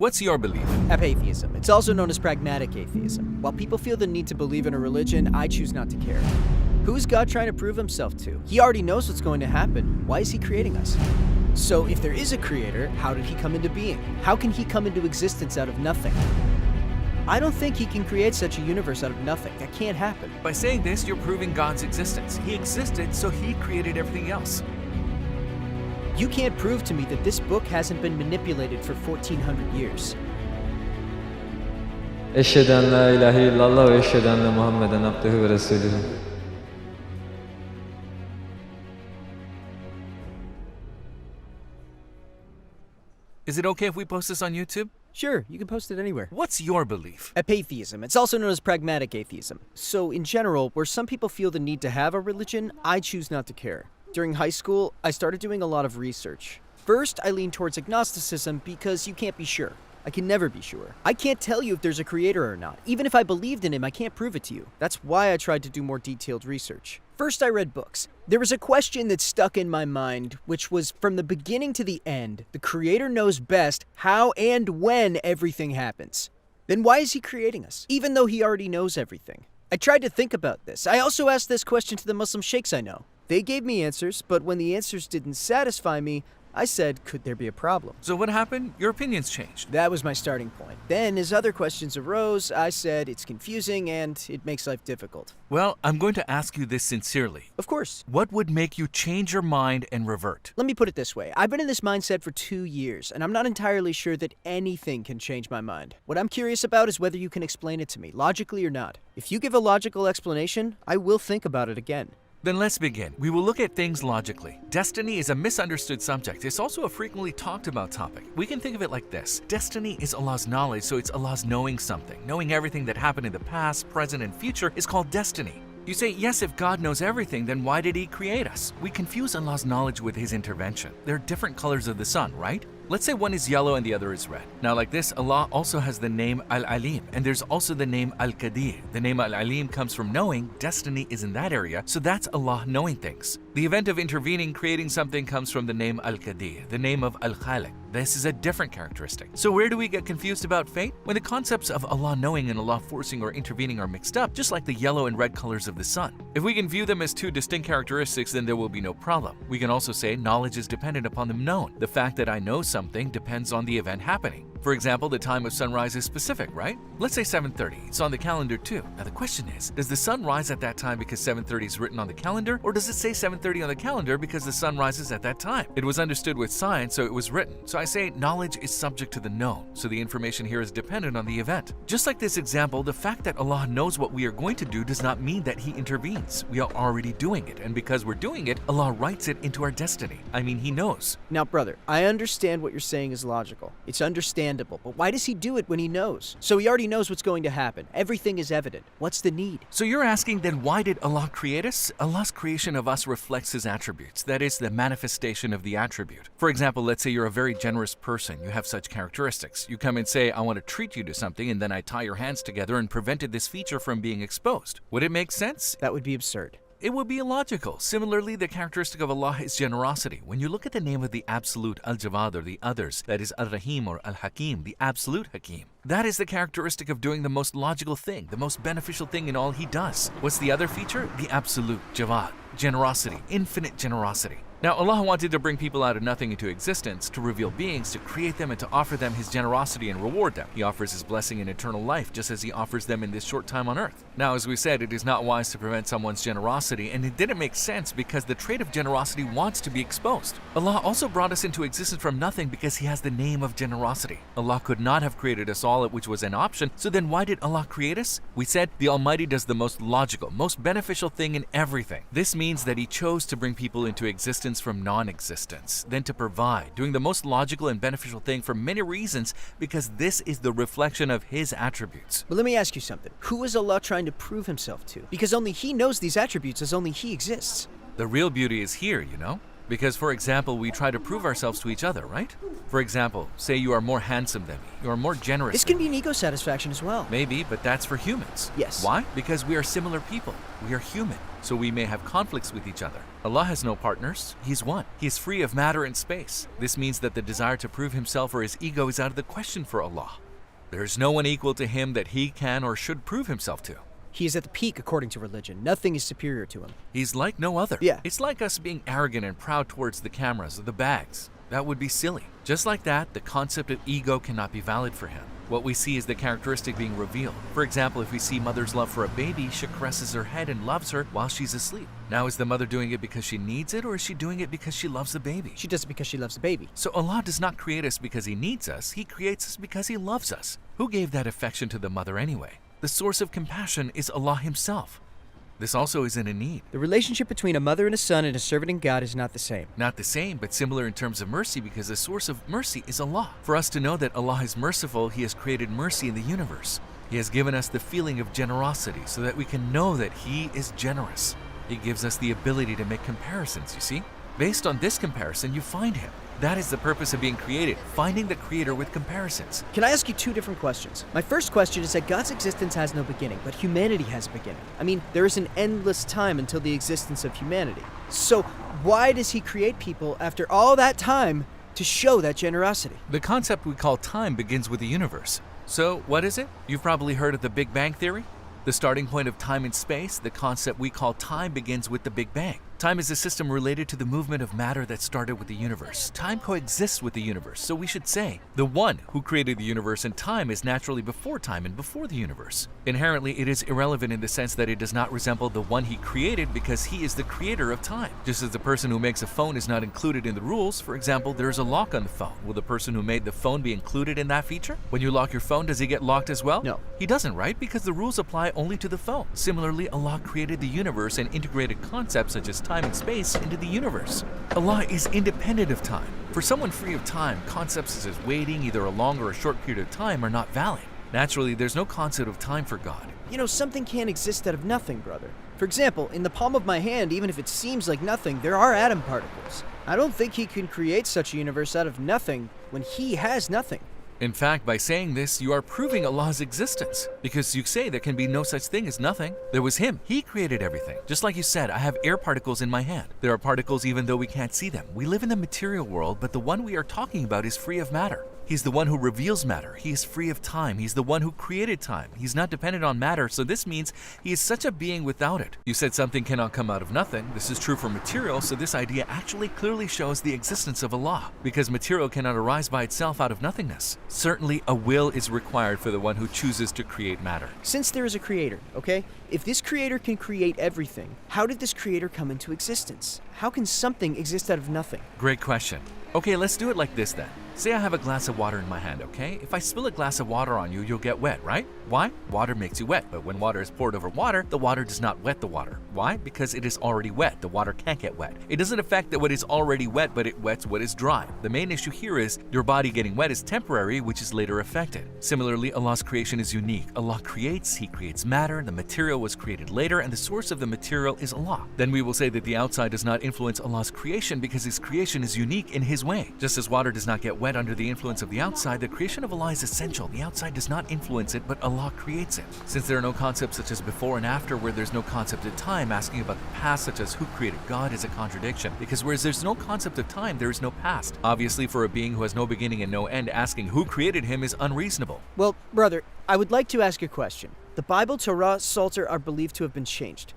What's your belief? Atheism. It's also known as pragmatic atheism. While people feel the need to believe in a religion, I choose not to care. Who is God trying to prove himself to? He already knows what's going to happen. Why is he creating us? So if there is a creator, how did he come into being? How can he come into existence out of nothing? I don't think he can create such a universe out of nothing. That can't happen. By saying this, you're proving God's existence. He existed, so he created everything else. You can't prove to me that this book hasn't been manipulated for 1400 years. أشهد أن لا إله إلا الله وأشهد أن محمدًا عبده ورسوله. Is it okay if we post this on YouTube? Sure, you can post it anywhere. What's your belief? Atheism. It's also known as pragmatic atheism. So in general, where some people feel the need to have a religion, I choose not to care. During high school, I started doing a lot of research. First, I leaned towards agnosticism because you can't be sure. I can never be sure. I can't tell you if there's a creator or not. Even if I believed in him, I can't prove it to you. That's why I tried to do more detailed research. First, I read books. There was a question that stuck in my mind, which was, from the beginning to the end, the creator knows best how and when everything happens. Then why is he creating us, even though he already knows everything? I tried to think about this. I also asked this question to the Muslim sheikhs I know. They gave me answers, but when the answers didn't satisfy me, I said, could there be a problem? So what happened? Your opinions changed. That was my starting point. Then, as other questions arose, I said it's confusing and it makes life difficult. Well, I'm going to ask you this sincerely. Of course. What would make you change your mind and revert? Let me put it this way. I've been in this mindset for 2 years, and I'm not entirely sure that anything can change my mind. What I'm curious about is whether you can explain it to me, logically or not. If you give a logical explanation, I will think about it again. Then let's begin. We will look at things logically. Destiny is a misunderstood subject. It's also a frequently talked about topic. We can think of it like this. Destiny is Allah's knowledge, so it's Allah's knowing something. Knowing everything that happened in the past, present, and future is called destiny. You say, yes, if God knows everything, then why did he create us? We confuse Allah's knowledge with his intervention. There are different colors of the sun, right? Let's say one is yellow and the other is red. Now like this, Allah also has the name Al-Alim, and there's also the name Al-Qadir. The name Al-Alim comes from knowing, destiny is in that area, so that's Allah knowing things. The event of intervening, creating something comes from the name Al-Qadir, the name of Al-Khaliq. This is a different characteristic. So where do we get confused about fate? When the concepts of Allah knowing and Allah forcing or intervening are mixed up, just like the yellow and red colors of the sun. If we can view them as two distinct characteristics, then there will be no problem. We can also say knowledge is dependent upon the known. The fact that I know something depends on the event happening. For example, the time of sunrise is specific, right? Let's say 7:30. It's on the calendar too. Now the question is, does the sun rise at that time because 7:30 is written on the calendar, or does it say 7:30 on the calendar because the sun rises at that time? It was understood with science, so it was written. So I say knowledge is subject to the known, so the information here is dependent on the event. Just like this example, the fact that Allah knows what we are going to do does not mean that he intervenes. We are already doing it, and because we're doing it, Allah writes it into our destiny. I mean, he knows. Now, brother, I understand what you're saying is logical. It's understandable, but why does he do it when he knows? So he already knows what's going to happen. Everything is evident. What's the need? So you're asking then, why did Allah create us? Allah's creation of us reflects his attributes. That is the manifestation of the attribute. For example, let's say you're a very generous person. You have such characteristics. You come and say, I want to treat you to something, and then I tie your hands together and prevented this feature from being exposed. Would it make sense? That would be absurd. It would be illogical. Similarly, the characteristic of Allah is generosity. When you look at the name of the Absolute, Al-Jawad, or the others, that is Al-Rahim or Al-Hakim, the Absolute Hakim, that is the characteristic of doing the most logical thing, the most beneficial thing in all he does. What's the other feature? The Absolute, Jawad, generosity, infinite generosity. Now, Allah wanted to bring people out of nothing into existence, to reveal beings, to create them, and to offer them his generosity and reward them. He offers his blessing in eternal life, just as he offers them in this short time on earth. Now, as we said, it is not wise to prevent someone's generosity, and it didn't make sense because the trait of generosity wants to be exposed. Allah also brought us into existence from nothing because he has the name of generosity. Allah could not have created us all, which was an option, so then why did Allah create us? We said the Almighty does the most logical, most beneficial thing in everything. This means that he chose to bring people into existence from non-existence, then to provide, doing the most logical and beneficial thing for many reasons because this is the reflection of his attributes. But let me ask you something. Who is Allah trying to prove himself to? Because only he knows these attributes as only he exists. The real beauty is here, you know? Because, for example, we try to prove ourselves to each other, right? For example, say you are more handsome than me, you are more generous This than can be an ego satisfaction as well. Maybe, but that's for humans. Yes. Why? Because we are similar people. We are human, so we may have conflicts with each other. Allah has no partners. He's one. He is free of matter and space. This means that the desire to prove himself or his ego is out of the question for Allah. There is no one equal to him that he can or should prove himself to. He is at the peak according to religion. Nothing is superior to him. He's like no other. Yeah. It's like us being arrogant and proud towards the cameras or the bags. That would be silly. Just like that, the concept of ego cannot be valid for him. What we see is the characteristic being revealed. For example, if we see mother's love for a baby, she caresses her head and loves her while she's asleep. Now, is the mother doing it because she needs it, or is she doing it because she loves the baby? She does it because she loves the baby. So Allah does not create us because He needs us. He creates us because He loves us. Who gave that affection to the mother anyway? The source of compassion is Allah Himself. This also isn't a need. The relationship between a mother and a son and a servant and God is not the same. Not the same, but similar in terms of mercy, because the source of mercy is Allah. For us to know that Allah is merciful, He has created mercy in the universe. He has given us the feeling of generosity so that we can know that He is generous. He gives us the ability to make comparisons, you see? Based on this comparison, you find Him. That is the purpose of being created, finding the Creator with comparisons. Can I ask you two different questions? My first question is that God's existence has no beginning, but humanity has a beginning. I mean, there is an endless time until the existence of humanity. So why does He create people after all that time to show that generosity? The concept we call time begins with the universe. So, what is it? You've probably heard of the Big Bang Theory? The starting point of time and space, the concept we call time begins with the Big Bang. Time is a system related to the movement of matter that started with the universe. Time coexists with the universe, so we should say the one who created the universe and time is naturally before time and before the universe. Inherently, it is irrelevant in the sense that it does not resemble the one He created because He is the creator of time. Just as the person who makes a phone is not included in the rules, for example, there is a lock on the phone. Will the person who made the phone be included in that feature? When you lock your phone, does it get locked as well? No. He doesn't, right? Because the rules apply only to the phone. Similarly, Allah created the universe and integrated concepts such as time and space into the universe. Allah is independent of time. For someone free of time, concepts such as waiting, either a long or a short period of time, are not valid. Naturally, there's no concept of time for God. You know, something can't exist out of nothing, brother. For example, in the palm of my hand, even if it seems like nothing, there are atom particles. I don't think He can create such a universe out of nothing when He has nothing. In fact, by saying this, you are proving Allah's existence, because you say there can be no such thing as nothing. There was Him. He created everything. Just like you said, I have air particles in my hand. There are particles even though we can't see them. We live in the material world, but the one we are talking about is free of matter. He's the one who reveals matter. He is free of time. He's the one who created time. He's not dependent on matter, so this means He is such a being without it. You said something cannot come out of nothing. This is true for material, so this idea actually clearly shows the existence of Allah, because material cannot arise by itself out of nothingness. Certainly, a will is required for the one who chooses to create matter. Since there is a creator, okay? If this creator can create everything, how did this creator come into existence? How can something exist out of nothing? Great question. Okay, let's do it like this then. Say I have a glass of water in my hand, okay? If I spill a glass of water on you, you'll get wet, right? Why? Water makes you wet, but when water is poured over water, the water does not wet the water. Why? Because it is already wet. The water can't get wet. It doesn't affect that what is already wet, but it wets what is dry. The main issue here is your body getting wet is temporary, which is later affected. Similarly, Allah's creation is unique. Allah creates, He creates matter, the material was created later, and the source of the material is Allah. Then we will say that the outside does not influence Allah's creation because His creation is unique in His way. Just as water does not get wet under the influence of the outside, the creation of Allah is essential. The outside does not influence it, but Allah creates it. Since there are no concepts such as before and after, where there's no concept of time, asking about the past such as who created God is a contradiction, because whereas there's no concept of time, there is no past. Obviously, for a being who has no beginning and no end, asking who created him is unreasonable. Well, brother, I would like to ask you a question. The Bible, Torah, Psalter are believed to have been changed.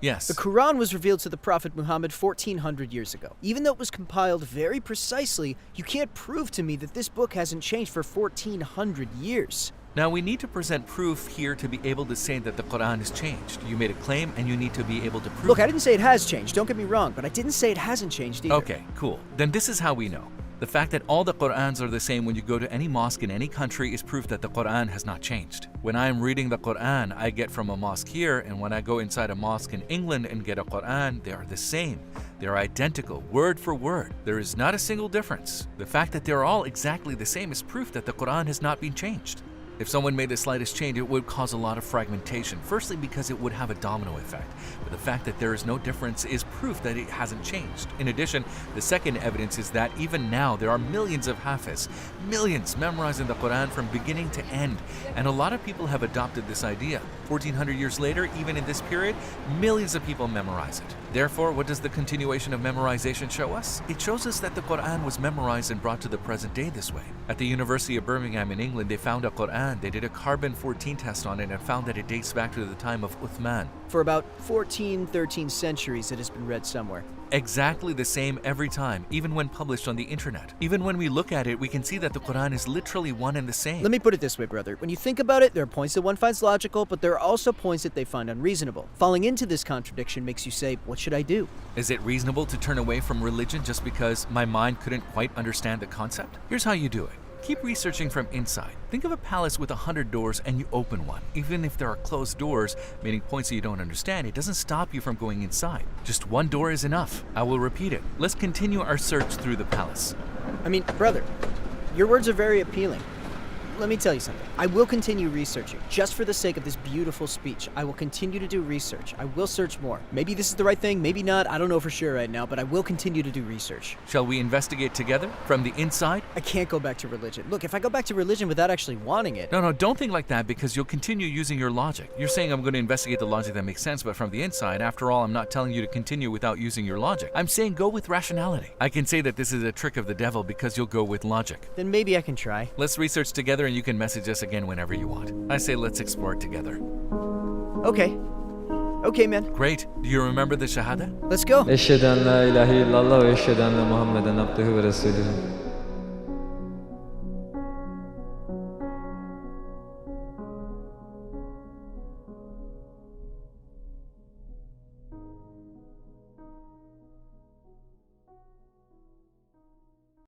Yes. The Quran was revealed to the Prophet Muhammad 1400 years ago. Even though it was compiled very precisely, you can't prove to me that this book hasn't changed for 1400 years. Now we need to present proof here to be able to say that the Quran has changed. You made a claim and you need to be able to prove Look, it. I didn't say it has changed, don't get me wrong, but I didn't say it hasn't changed either. Okay, cool. Then this is how we know. The fact that all the Qur'ans are the same when you go to any mosque in any country is proof that the Qur'an has not changed. When I am reading the Qur'an I get from a mosque here, and when I go inside a mosque in England and get a Qur'an, they are the same. They are identical, word for word. There is not a single difference. The fact that they're all exactly the same is proof that the Qur'an has not been changed. If someone made the slightest change, it would cause a lot of fragmentation. Firstly, because it would have a domino effect. But the fact that there is no difference is proof that it hasn't changed. In addition, the second evidence is that even now there are millions of Hafiz, millions memorizing the Quran from beginning to end. And a lot of people have adopted this idea. 1400 years later, even in this period, millions of people memorize it. Therefore, what does the continuation of memorization show us? It shows us that the Quran was memorized and brought to the present day this way. At the University of Birmingham in England, they found a Quran. They did a carbon-14 test on it and found that it dates back to the time of Uthman. For about 13 centuries, it has been read somewhere. Exactly the same every time, even when published on the internet. Even when we look at it, we can see that the Quran is literally one and the same. Let me put it this way, brother. When you think about it, there are points that one finds logical, but there are also points that they find unreasonable. Falling into this contradiction makes you say, what should I do? Is it reasonable to turn away from religion just because my mind couldn't quite understand the concept? Here's how you do it. Keep researching from inside. Think of a palace with 100 doors and you open one. Even if there are closed doors, meaning points that you don't understand, it doesn't stop you from going inside. Just one door is enough. I will repeat it. Let's continue our search through the palace. I mean, brother, your words are very appealing. Let me tell you something. I will continue researching. Just for the sake of this beautiful speech, I will continue to do research. I will search more. Maybe this is the right thing, maybe not. I don't know for sure right now, but I will continue to do research. Shall we investigate together from the inside? I can't go back to religion. Look, if I go back to religion without actually wanting it... No, don't think like that because you'll continue using your logic. You're saying I'm going to investigate the logic that makes sense, but from the inside, after all, I'm not telling you to continue without using your logic. I'm saying go with rationality. I can say that this is a trick of the devil because you'll go with logic. Then maybe I can try. Let's research together and you can message us again whenever you want. I say let's explore it together. Okay. Okay, man. Great. Do you remember the Shahada? Let's go. Eşhedü en la ilahe illallah ve eşhedü enne Muhammeden abduhu ve resulühü.